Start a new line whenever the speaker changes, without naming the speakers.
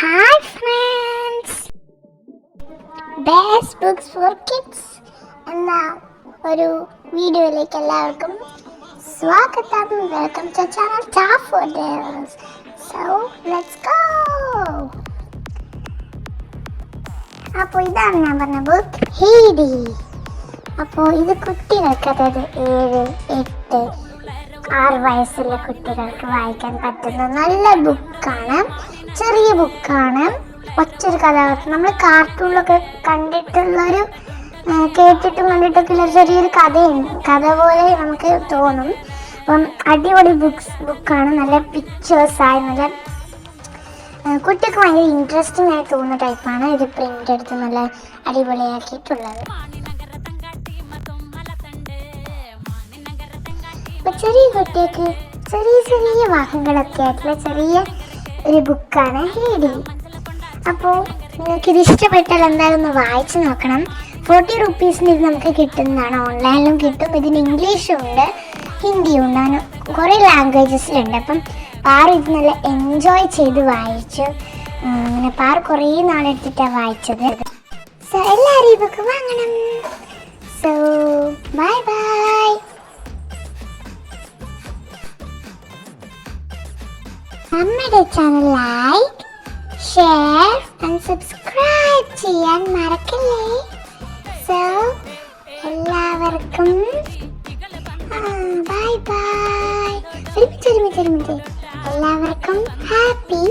Hi friends, best books for kids എന്ന ഒരു വീഡിയോയിലേക്ക് എല്ലാവർക്കും സ്വാഗതം. Welcome to channel Daffodils. So let's go. അപ്പോൾ ഇതാണ് ഞാൻ പറഞ്ഞ ബുക്ക്, ഹെയ്ഡി. അപ്പോൾ ഇത് കുട്ടികൾക്ക്, അതായത് 7, 8, 6 വയസ്സുള്ള കുട്ടികൾക്ക് വായിക്കാൻ പറ്റുന്ന നല്ല ബുക്കാണ്. ചെറിയ ബുക്കാണ്, ഒറ്റൊരു കഥാപാത്രം. നമ്മൾ കാർട്ടൂണിലൊക്കെ കണ്ടിട്ടുള്ളൊരു കേട്ടിട്ടും കണ്ടിട്ടൊക്കെ ഉള്ള ചെറിയൊരു കഥ പോലെ നമുക്ക് തോന്നും. അപ്പം അടിപൊളി ബുക്കാണ്. നല്ല പിക്ചേഴ്സായി, നല്ല കുട്ടിക്ക് ഭയങ്കര ഇൻട്രസ്റ്റിംഗ് ആയി തോന്നുന്ന ടൈപ്പാണ്. ഇത് പ്രിൻ്റ് എടുത്ത് നല്ല അടിപൊളിയാക്കിയിട്ടുള്ളത്. അപ്പോൾ ചെറിയ കുട്ടിക്ക് ചെറിയ വാക്കുകളൊക്കെ ആയിട്ടുള്ള ചെറിയ ഒരു ബുക്കാണ് ഹെയ്ഡി. അപ്പോൾ നിങ്ങൾക്കിത് ഇഷ്ടപ്പെട്ടാൽ എന്തായാലും ഒന്ന് വായിച്ച് നോക്കണം. 40 റുപ്പീസിന് ഇത് നമുക്ക് കിട്ടുന്നതാണ്. ഓൺലൈനിലും കിട്ടും. ഇതിന് ഇംഗ്ലീഷും ഉണ്ട്, ഹിന്ദിയും ഉണ്ട്, അങ്ങനെ കുറേ ലാംഗ്വേജസിലുണ്ട്. അപ്പം പാറു ഇത് നല്ല എൻജോയ് ചെയ്ത് വായിച്ചു. അങ്ങനെ പാറു കുറേ നാളെടുത്തിട്ടാണ് വായിച്ചത്. സോ എല്ലാവരും ഈ ബുക്ക് വാങ്ങണം. So bye bye. നമ്മുടെ channel like, share and subscribe ചെയ്യാൻ മറക്കല്ലേ. സോ എല്ലാവർക്കും ബൈ ബൈ. ഒരുമിച്ച് എല്ലാവർക്കും ഹാപ്പി